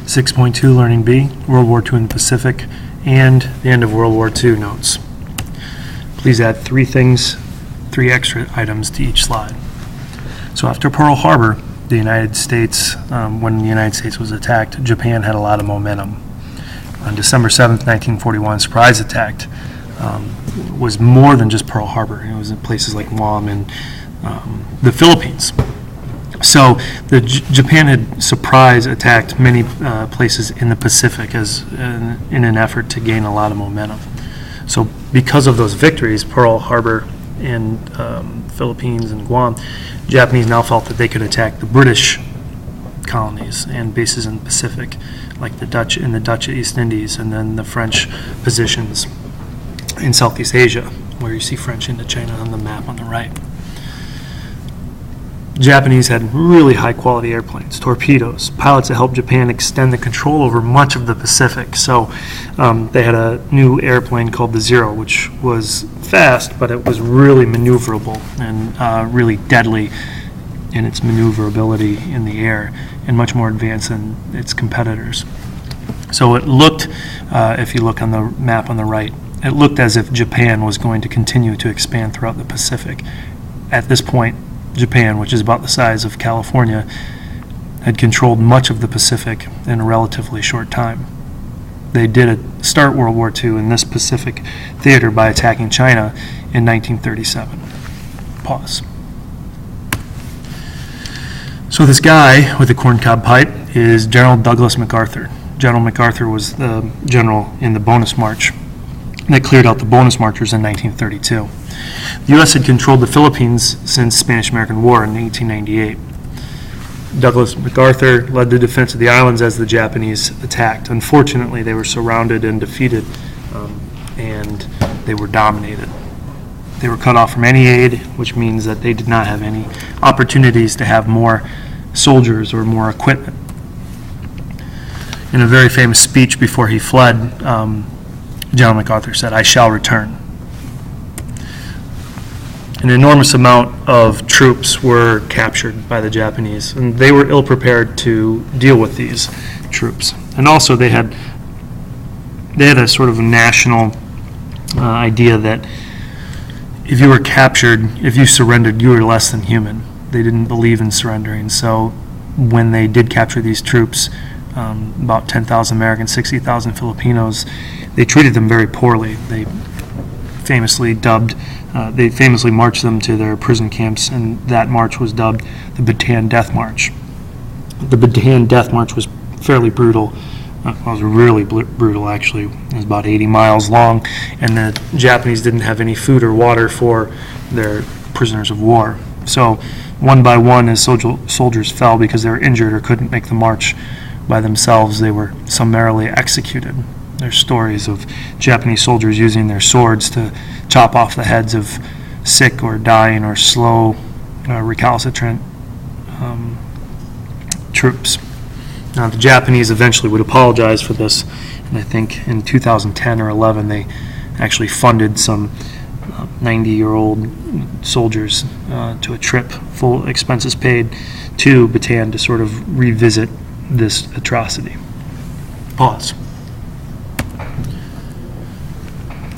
6.2 Learning B, World War II in the Pacific, and the end of World War II notes. Please add three extra items to each slide. So after Pearl Harbor, the United States, when the United States was attacked, Japan had a lot of momentum. On December 7th, 1941, surprise attack was more than just Pearl Harbor. It was in places like Guam and the Philippines. So Japan had surprise attacked many places in the Pacific in an effort to gain a lot of momentum. So because of those victories, Pearl Harbor and Philippines and Guam, Japanese now felt that they could attack the British colonies and bases in the Pacific, like the Dutch in the Dutch East Indies, and then the French positions in Southeast Asia, where you see French Indochina on the map on the right. Japanese had really high-quality airplanes, torpedoes, pilots that helped Japan extend the control over much of the Pacific. So they had a new airplane called the Zero, which was fast, but it was really maneuverable and really deadly in its maneuverability in the air and much more advanced than its competitors. So it looked, if you look on the map on the right, it looked as if Japan was going to continue to expand throughout the Pacific. At this point, Japan, which is about the size of California, had controlled much of the Pacific in a relatively short time. They did start World War II in this Pacific theater by attacking China in 1937. Pause. So this guy with the corncob pipe is General Douglas MacArthur. General MacArthur was the general in the bonus march that cleared out the bonus marchers in 1932. The U.S. had controlled the Philippines since Spanish-American War in 1898. Douglas MacArthur led the defense of the islands as the Japanese attacked. Unfortunately, they were surrounded and defeated, and they were dominated. They were cut off from any aid, which means that they did not have any opportunities to have more soldiers or more equipment. In a very famous speech before he fled, General MacArthur said, "I shall return." An enormous amount of troops were captured by the Japanese, and they were ill-prepared to deal with these troops. And also they had a sort of a national idea that if you were captured, if you surrendered, you were less than human. They didn't believe in surrendering. So when they did capture these troops, about 10,000 Americans, 60,000 Filipinos, they treated them very poorly. They famously marched them to their prison camps, and that march was dubbed the Bataan Death March. The Bataan Death March was fairly brutal. It was really brutal, actually. It was about 80 miles long, and the Japanese didn't have any food or water for their prisoners of war. So one by one, as soldiers fell because they were injured or couldn't make the march by themselves, they were summarily executed. There's stories of Japanese soldiers using their swords to chop off the heads of sick or dying or slow, recalcitrant troops. Now, the Japanese eventually would apologize for this, and I think in 2010 or 11 they actually funded some 90-year-old soldiers to a trip, full expenses paid, to Bataan to sort of revisit this atrocity. Pause.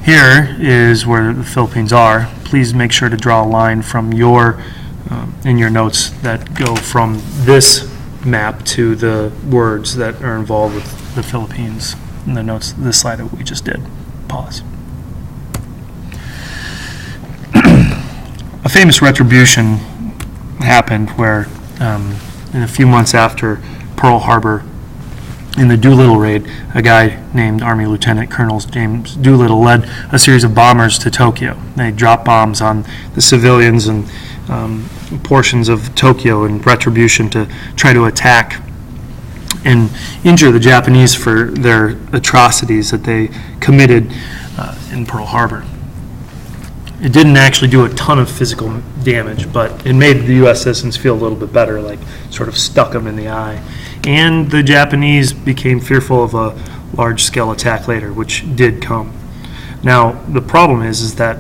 Here is where the Philippines are. Please make sure to draw a line from in your notes that go from this map to the words that are involved with the Philippines in the notes, this slide that we just did. Pause. A famous retribution happened where in a few months after Pearl Harbor, in the Doolittle raid, a guy named Army Lieutenant Colonel James Doolittle led a series of bombers to Tokyo. They dropped bombs on the civilians and portions of Tokyo in retribution to try to attack and injure the Japanese for their atrocities that they committed in Pearl Harbor. It didn't actually do a ton of physical damage, but it made the U.S. citizens feel a little bit better, like sort of stuck them in the eye. And the Japanese became fearful of a large-scale attack later, which did come. Now, the problem is that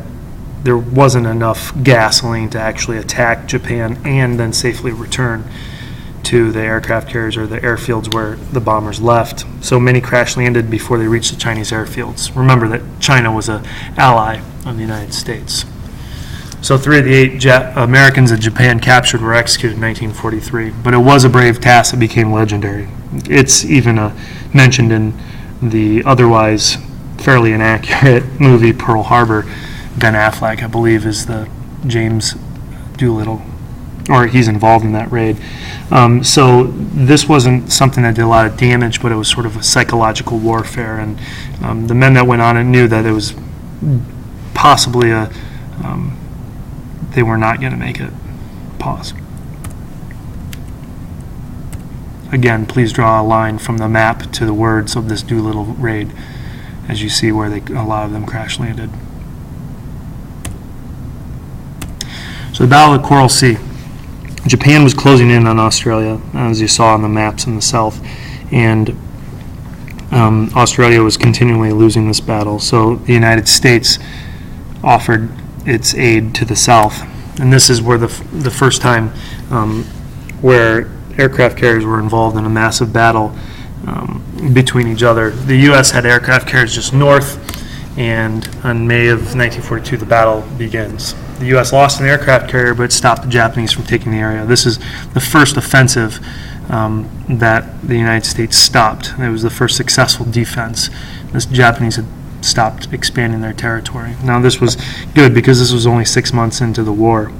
there wasn't enough gasoline to actually attack Japan and then safely return. to the aircraft carriers or the airfields where the bombers left. So many crash landed before they reached the Chinese airfields. Remember that China was an ally of the United States. So 3 of the 8 Americans that Japan captured were executed in 1943, but it was a brave task that became legendary. It's even mentioned in the otherwise fairly inaccurate movie Pearl Harbor. Ben Affleck, I believe, is the James Doolittle, or he's involved in that raid. So this wasn't something that did a lot of damage, but it was sort of a psychological warfare, and the men that went on it knew that it was possibly they were not going to make it. Pause. Again, please draw a line from the map to the words of this Doolittle raid, as you see where a lot of them crash landed. So the Battle of the Coral Sea. Japan was closing in on Australia, as you saw on the maps in the south, and Australia was continually losing this battle. So the United States offered its aid to the south, and this is where the first time where aircraft carriers were involved in a massive battle between each other. The U.S. had aircraft carriers just north, and on May of 1942 the battle begins. The U.S. lost an aircraft carrier, but stopped the Japanese from taking the area. This is the first offensive that the United States stopped. It was the first successful defense. The Japanese had stopped expanding their territory. Now this was good because this was only 6 months into the war.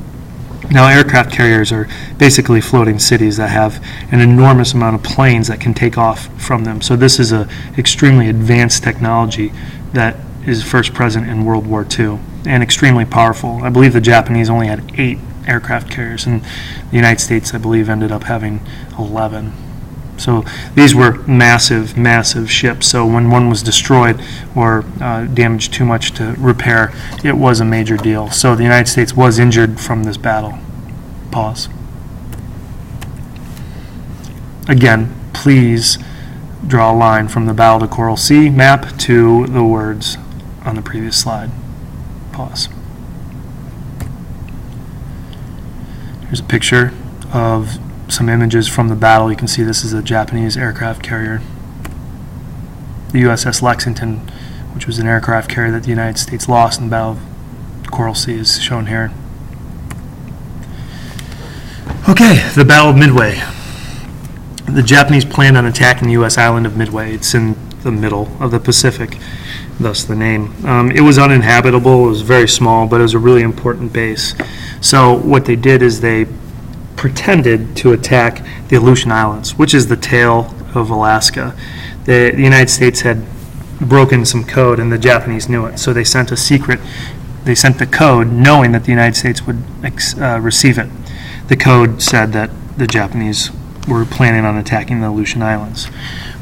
Now aircraft carriers are basically floating cities that have an enormous amount of planes that can take off from them. So this is an extremely advanced technology that is first present in World War II and extremely powerful. I believe the Japanese only had 8 aircraft carriers, and the United States, I believe, ended up having 11. So these were massive, massive ships. So when one was destroyed or damaged too much to repair, it was a major deal. So the United States was injured from this battle. Pause. Again, please draw a line from the Battle of the Coral Sea map to the words on the previous slide. Pause. Here's a picture of some images from the battle. You can see this is a Japanese aircraft carrier. The USS Lexington, which was an aircraft carrier that the United States lost in the Battle of the Coral Sea, is shown here. Okay, the Battle of Midway. The Japanese planned on attacking the U.S. island of Midway. It's in the middle of the Pacific, thus the name. It was uninhabitable, it was very small, but it was a really important base. So what they did is they pretended to attack the Aleutian Islands, which is the tail of Alaska. The United States had broken some code, and the Japanese knew it. So they sent the code knowing that the United States would receive it. The code said that the Japanese were planning on attacking the Aleutian Islands.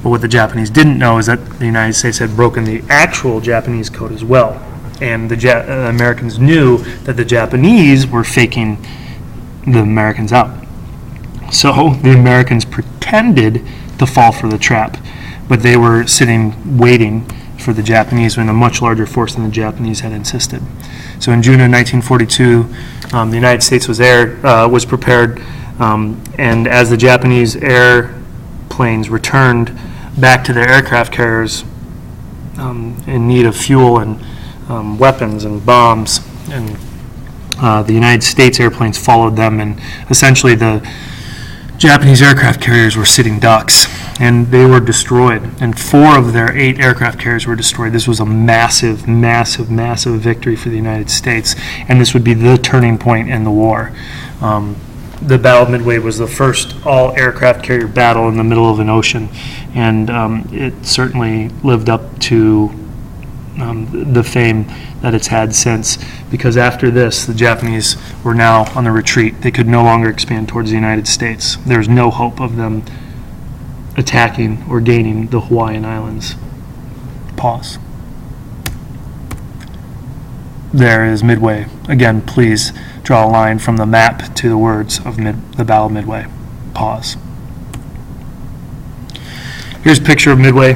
But what the Japanese didn't know is that the United States had broken the actual Japanese code as well. And the Americans knew that the Japanese were faking the Americans out. So the Americans pretended to fall for the trap, but they were sitting waiting for the Japanese in a much larger force than the Japanese had insisted. So in June of 1942, the United States was prepared, and as the Japanese airplanes returned back to their aircraft carriers in need of fuel and weapons and bombs, and the United States airplanes followed them, and essentially the Japanese aircraft carriers were sitting ducks, and they were destroyed, and 4 of their 8 aircraft carriers were destroyed. This was a massive, massive, massive victory for the United States, and this would be the turning point in the war. The Battle of Midway was the first all-aircraft carrier battle in the middle of an ocean, and it certainly lived up to the fame that it's had since, because after this, the Japanese were now on the retreat. They could no longer expand towards the United States. There's no hope of them attacking or gaining the Hawaiian Islands. Pause. There is Midway. Again, please draw a line from the map to the words of the Battle of Midway. Pause. Here's a picture of Midway.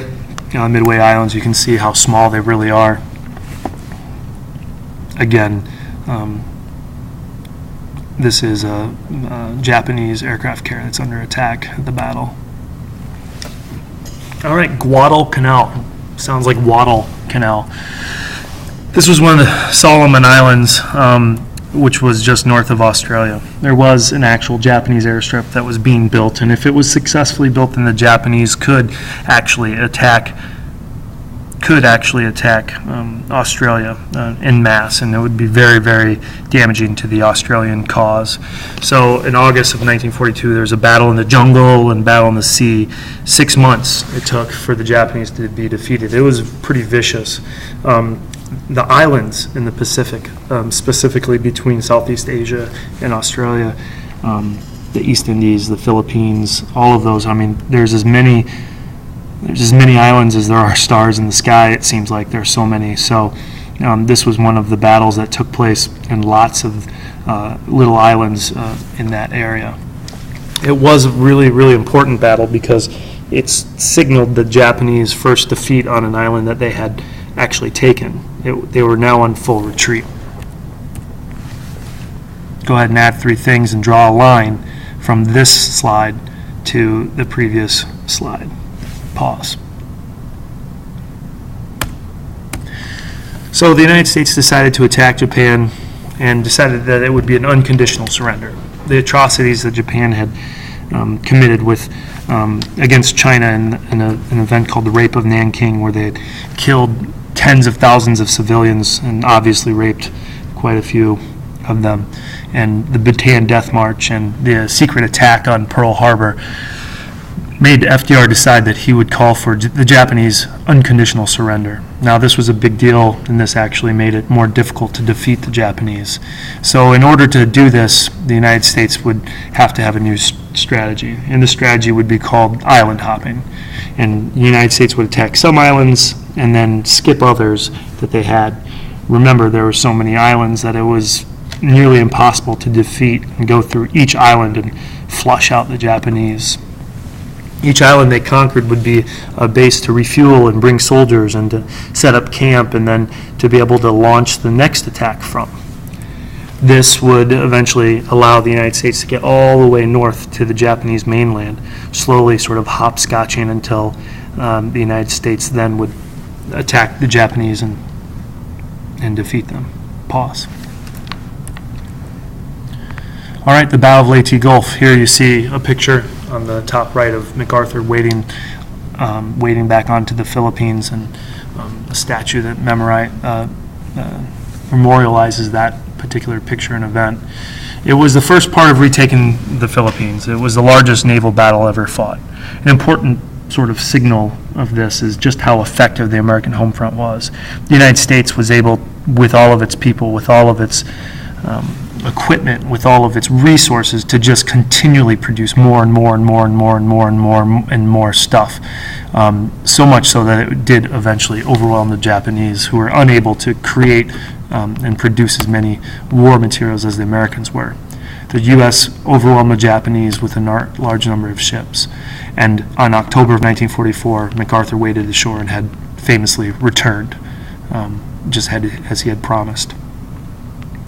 On the Midway Islands, you can see how small they really are. Again, this is a Japanese aircraft carrier that's under attack at the battle. All right, Guadalcanal. Sounds like Waddle Canal. This was one of the Solomon Islands, which was just north of Australia. There was an actual Japanese airstrip that was being built, and if it was successfully built, then the Japanese could actually attack Australia en masse, and it would be very, very damaging to the Australian cause. So in August of 1942, there was a battle in the jungle and battle in the sea. 6 months it took for the Japanese to be defeated. It was pretty vicious. The islands in the Pacific, specifically between Southeast Asia and Australia, the East Indies, the Philippines, all of those, I mean, there's as many islands as there are stars in the sky. It seems like there's so many. So this was one of the battles that took place in lots of little islands in that area. It was a really, really important battle because it signaled the Japanese first defeat on an island that they had actually taken. They were now on full retreat. Go ahead and add 3 things and draw a line from this slide to the previous slide. Pause. So the United States decided to attack Japan and decided that it would be an unconditional surrender. The atrocities that Japan had committed against China in an event called the Rape of Nanking, where they had killed tens of thousands of civilians and obviously raped quite a few of them, and the Bataan Death March and the secret attack on Pearl Harbor made FDR decide that he would call for the Japanese unconditional surrender. Now, this was a big deal, and this actually made it more difficult to defeat the Japanese. So in order to do this, the United States would have to have a new strategy, and the strategy would be called island hopping. And the United States would attack some islands and then skip others that they had. Remember, there were so many islands that it was nearly impossible to defeat and go through each island and flush out the Japanese. Each island they conquered would be a base to refuel and bring soldiers and to set up camp and then to be able to launch the next attack from. This would eventually allow the United States to get all the way north to the Japanese mainland, slowly sort of hopscotching until the United States then would attack the Japanese and defeat them. Pause. All right, the Battle of Leyte Gulf. Here you see a picture on the top right of MacArthur wading back onto the Philippines, and a statue that memorializes that particular picture and event. It was the first part of retaking the Philippines. It was the largest naval battle ever fought. An important sort of signal of this is just how effective the American home front was. The United States was able, with all of its people, with all of its equipment, with all of its resources, to just continually produce more and more and more and more and more and more and more stuff. So much so that it did eventually overwhelm the Japanese, who were unable to create and produce as many war materials as the Americans were. The U.S. overwhelmed the Japanese with a large number of ships. And on October of 1944, MacArthur waded ashore and had famously returned, as he had promised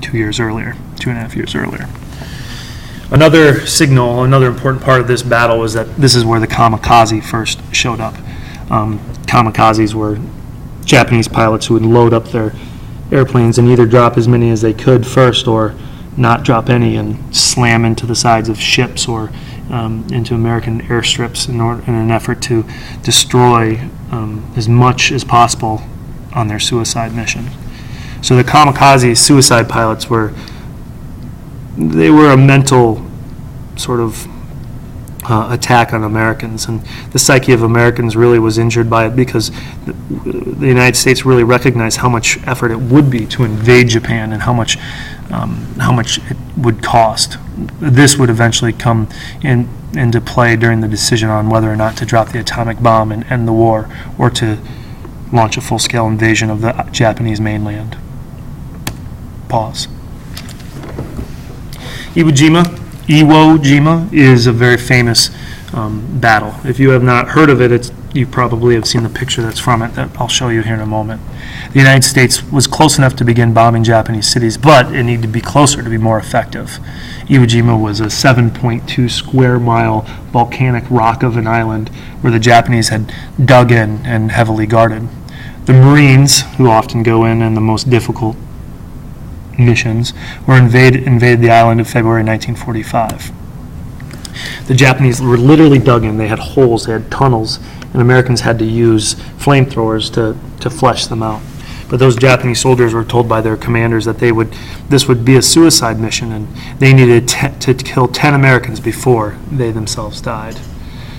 2 years earlier, 2.5 years earlier. Another signal, another important part of this battle was that this is where the kamikaze first showed up. Kamikazes were Japanese pilots who would load up their airplanes and either drop as many as they could first or not drop any and slam into the sides of ships or into American airstrips in an effort to destroy as much as possible on their suicide mission. So the kamikaze suicide pilots were a mental sort of attack on Americans, and the psyche of Americans really was injured by it because the United States really recognized how much effort it would be to invade Japan and how much it would cost. This would eventually come into play during the decision on whether or not to drop the atomic bomb and end the war, or to launch a full-scale invasion of the Japanese mainland. Pause. Iwo Jima is a very famous battle. If you have not heard of it, you probably have seen the picture that's from it that I'll show you here in a moment. The United States was close enough to begin bombing Japanese cities, but it needed to be closer to be more effective. Iwo Jima was a 7.2 square mile volcanic rock of an island where the Japanese had dug in and heavily guarded. The Marines, who often go in the most difficult missions, were invaded the island in February 1945. The Japanese were literally dug in. They had holes, they had tunnels, and Americans had to use flamethrowers to flesh them out. But those Japanese soldiers were told by their commanders that this would be a suicide mission, and they needed to kill 10 Americans before they themselves died.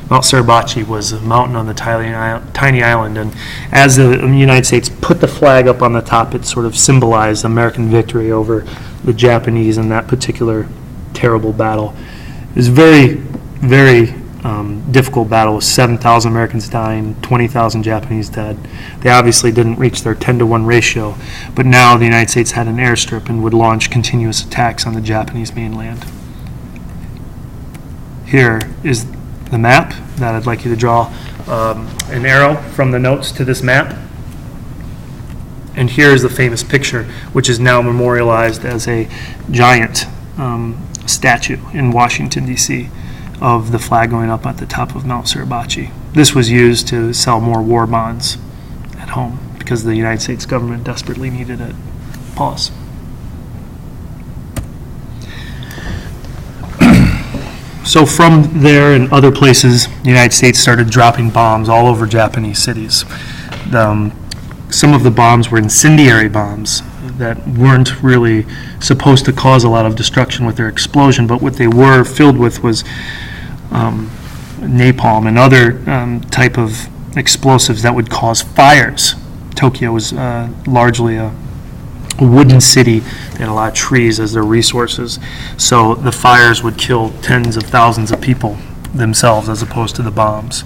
Mount Suribachi was a mountain on the tiny island, and as the United States put the flag up on the top, it sort of symbolized American victory over the Japanese in that particular terrible battle. It was a very, very difficult battle with 7,000 Americans dying, 20,000 Japanese dead. They obviously didn't reach their 10-to-1 ratio, but now the United States had an airstrip and would launch continuous attacks on the Japanese mainland. Here is the map that I'd like you to draw an arrow from the notes to this map. And here is the famous picture, which is now memorialized as a giant statue in Washington, D.C., of the flag going up at the top of Mount Suribachi. This was used to sell more war bonds at home because the United States government desperately needed it. Pause. So from there and other places, the United States started dropping bombs all over Japanese cities. Some of the bombs were incendiary bombs that weren't really supposed to cause a lot of destruction with their explosion, but what they were filled with was napalm and other type of explosives that would cause fires. Tokyo was largely a wooden city. They had a lot of trees as their resources, so the fires would kill tens of thousands of people themselves as opposed to the bombs.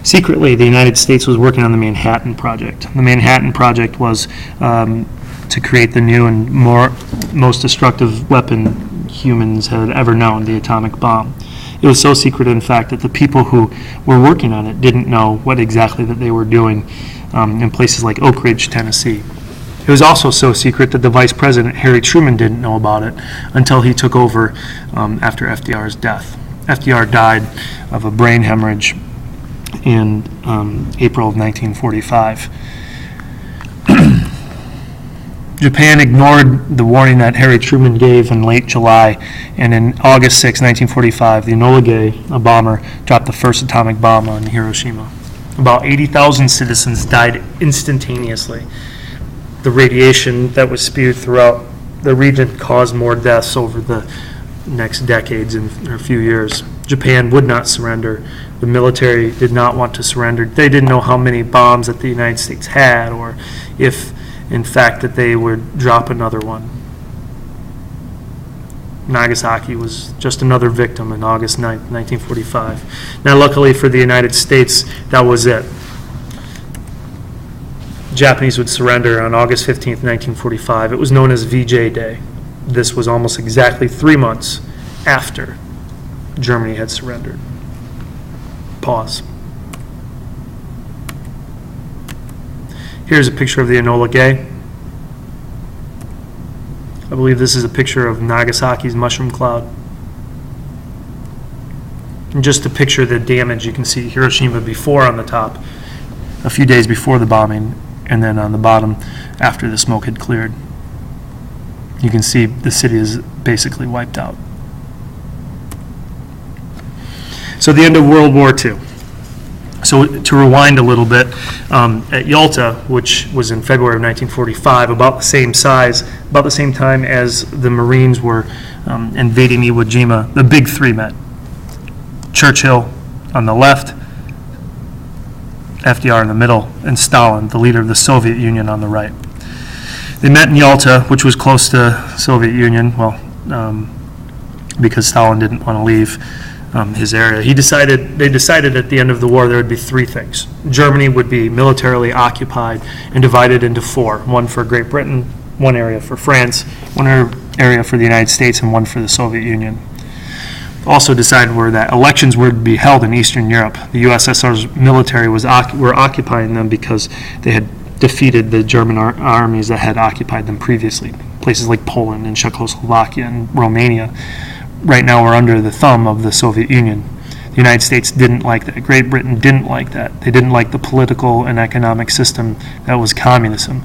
Secretly, the United States was working on the Manhattan Project. The Manhattan Project was to create the new and most destructive weapon humans had ever known, the atomic bomb. It was so secret, in fact, that the people who were working on it didn't know what exactly that they were doing in places like Oak Ridge, Tennessee. It was also so secret that the Vice President, Harry Truman, didn't know about it until he took over after FDR's death. FDR died of a brain hemorrhage in April of 1945. Japan ignored the warning that Harry Truman gave in late July, and in August 6, 1945, the Enola Gay, a bomber, dropped the first atomic bomb on Hiroshima. About 80,000 citizens died instantaneously. The radiation that was spewed throughout the region caused more deaths over the next decades and a few years. Japan would not surrender. The military did not want to surrender. They didn't know how many bombs that the United States had, or if in fact that they would drop another one. Nagasaki was just another victim on August 9th, 1945. Now, luckily for the United States, that was it. The Japanese would surrender on August 15th, 1945. It was known as VJ Day. This was almost exactly 3 months after Germany had surrendered. Pause. Here's a picture of the Enola Gay. I believe this is a picture of Nagasaki's mushroom cloud. And just to picture the damage, you can see Hiroshima before on the top, a few days before the bombing, and then on the bottom after the smoke had cleared. You can see the city is basically wiped out. So the end of World War II. So to rewind a little bit, at Yalta, which was in February of 1945, about the same size, about the same time as the Marines were invading Iwo Jima, the big three met. Churchill on the left, FDR in the middle, and Stalin, the leader of the Soviet Union, on the right. They met in Yalta, which was close to Soviet Union, because Stalin didn't want to leave his area. They decided at the end of the war there would be three things. Germany would be militarily occupied and divided into four, one for Great Britain, one area for France, one area for the United States, and one for the Soviet Union. also decided were that elections were to be held in Eastern Europe. The USSR's military were occupying them because they had defeated the German armies that had occupied them previously. Places like Poland and Czechoslovakia and Romania right now are under the thumb of the Soviet Union. The United States didn't like that. Great Britain didn't like that. They didn't like the political and economic system that was communism.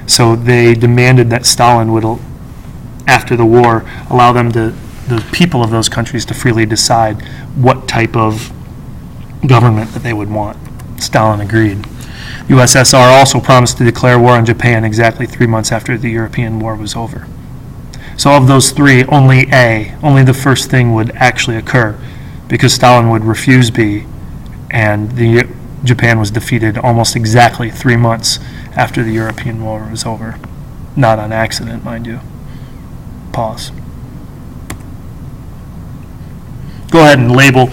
So they demanded that Stalin would, after the war, allow them to, the people of those countries, to freely decide what type of government that they would want. Stalin agreed. USSR also promised to declare war on Japan exactly 3 months after the European war was over. So of those three, only the first thing would actually occur, because Stalin would refuse B, and Japan was defeated almost exactly 3 months after the European war was over. Not on accident, mind you. Pause. Go ahead and label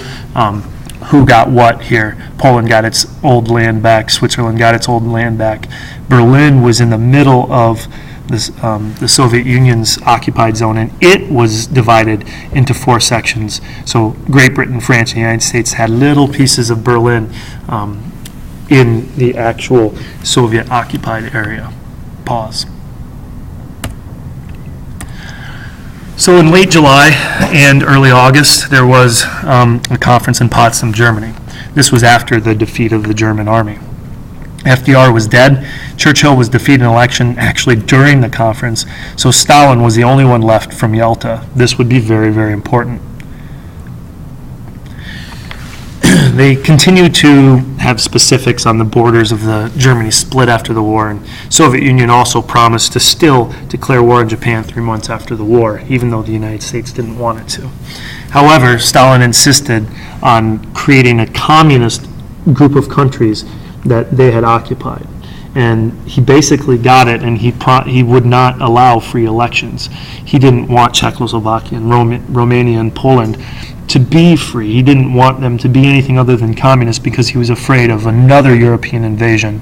who got what here. Poland got its old land back. Switzerland got its old land back. Berlin was in the middle of this, the Soviet Union's occupied zone, and it was divided into 4 sections. So Great Britain, France, and the United States had little pieces of Berlin in the actual Soviet occupied area. Pause. So in late July and early August, there was a conference in Potsdam, Germany. This was after the defeat of the German army. FDR was dead. Churchill was defeated in an election actually during the conference, so Stalin was the only one left from Yalta. This would be very, very important. They continued to have specifics on the borders of the Germany split after the war, and Soviet Union also promised to still declare war on Japan 3 months after the war, even though the United States didn't want it to. However, Stalin insisted on creating a communist group of countries that they had occupied, and he basically got it, and he would not allow free elections. He didn't want Czechoslovakia and Romania and Poland to be free. He didn't want them to be anything other than communist because he was afraid of another European invasion.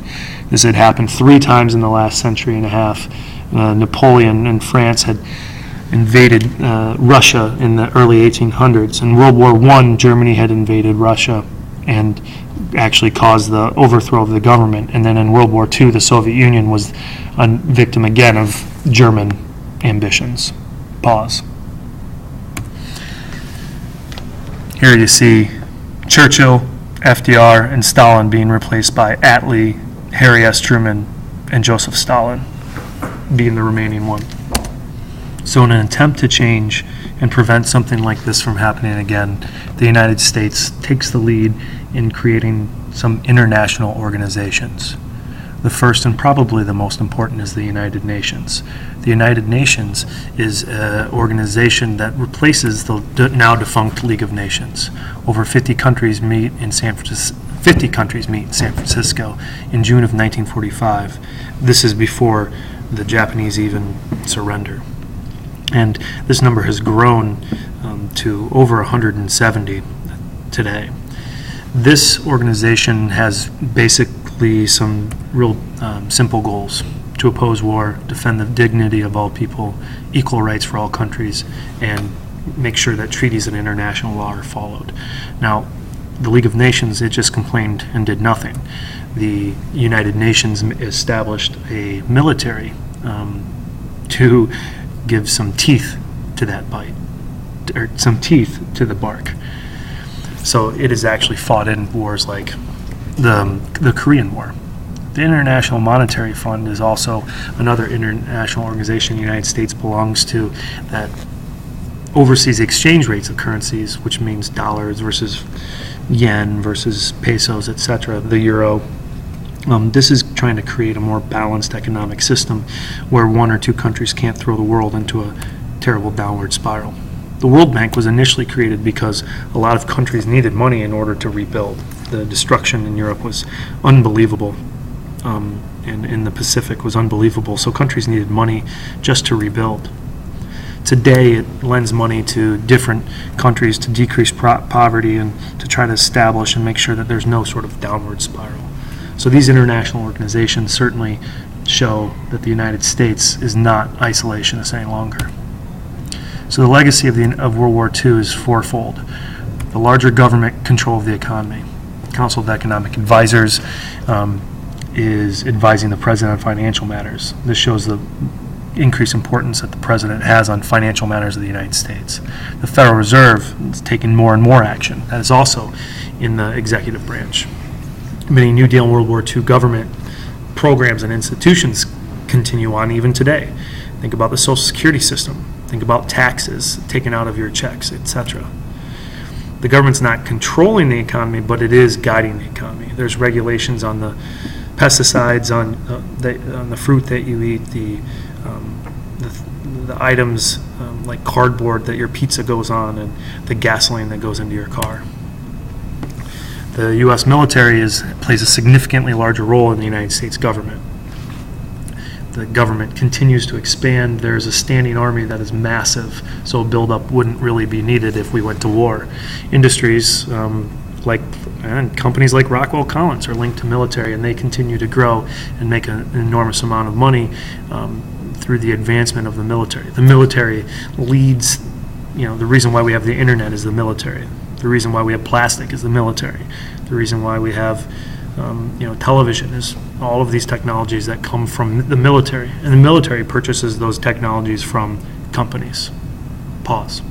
This had happened 3 times in the last century and a half. Napoleon and France had invaded Russia in the early 1800s. In World War I, Germany had invaded Russia and actually caused the overthrow of the government. And then in World War II, the Soviet Union was a victim again of German ambitions. Pause. Here you see Churchill, FDR, and Stalin being replaced by Attlee, Harry S. Truman, and Joseph Stalin being the remaining one. So in an attempt to change and prevent something like this from happening again, the United States takes the lead in creating some international organizations. The first and probably the most important is the United Nations. The United Nations is an organization that replaces the now defunct League of Nations. Over 50 countries meet in San Francisco. 50 countries meet in San Francisco in June of 1945. This is before the Japanese even surrender. And this number has grown to over 170 today. This organization has basically some real simple goals: to oppose war, defend the dignity of all people, equal rights for all countries, and make sure that treaties and international law are followed. Now, the League of Nations, it just complained and did nothing. The United Nations established a military to give some teeth to that bite, or some teeth to the bark. So it has actually fought in wars like the Korean War. The International Monetary Fund is also another international organization the United States belongs to that oversees the exchange rates of currencies, which means dollars versus yen versus pesos, etc., the euro. This is trying to create a more balanced economic system where 1 or 2 countries can't throw the world into a terrible downward spiral. The World Bank was initially created because a lot of countries needed money in order to rebuild. The destruction in Europe was unbelievable, and in the Pacific was unbelievable, so countries needed money just to rebuild. Today, it lends money to different countries to decrease poverty and to try to establish and make sure that there's no sort of downward spiral. So these international organizations certainly show that the United States is not isolationist any longer. So the legacy of World War II is fourfold. The larger government control of the economy. Council of Economic Advisors is advising the president on financial matters. This shows the increased importance that the president has on financial matters of the United States. The Federal Reserve is taking more and more action. That is also in the executive branch. Many New Deal and World War II government programs and institutions continue on even today. Think about the Social Security system. Think about taxes taken out of your checks, etc. The government's not controlling the economy, but it is guiding the economy. There's regulations on the pesticides, on the fruit that you eat, the items like cardboard that your pizza goes on, and the gasoline that goes into your car. The U.S. military plays a significantly larger role in the United States government. The government continues to expand. There's a standing army that is massive, so a buildup wouldn't really be needed if we went to war. Industries and companies like Rockwell Collins are linked to military, and they continue to grow and make an enormous amount of money through the advancement of the military. The military leads, the reason why we have the internet is the military. The reason why we have plastic is the military. The reason why we have television is all of these technologies that come from the military. And the military purchases those technologies from companies. Pause.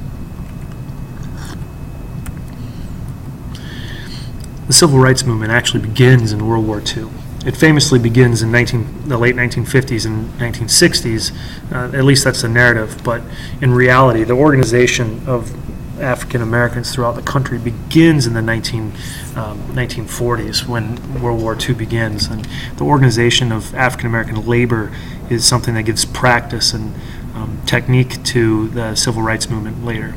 The civil rights movement actually begins in World War II. It famously begins in the late 1950s and 1960s. At least that's the narrative. But in reality, the organization of African Americans throughout the country begins in the 1940s when World War II begins. And the organization of African American labor is something that gives practice and technique to the civil rights movement later.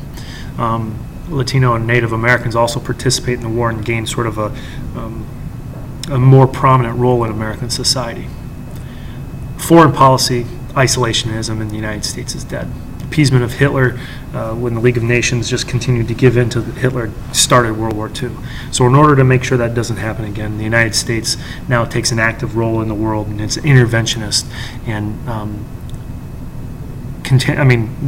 Latino and Native Americans also participate in the war and gain sort of a more prominent role in American society. Foreign policy, isolationism in the United States is dead. Appeasement of Hitler, when the League of Nations just continued to give in to Hitler, started World War II. So in order to make sure that doesn't happen again, the United States now takes an active role in the world, and it's interventionist. And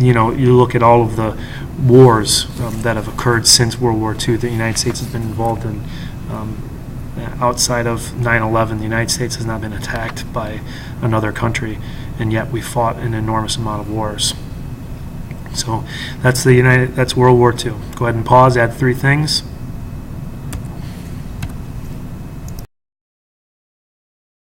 you look at all of the wars that have occurred since World War II that the United States has been involved in. Outside of 9/11, the United States has not been attacked by another country, and yet we fought an enormous amount of wars. So that's World War II. Go ahead and pause, add 3 things.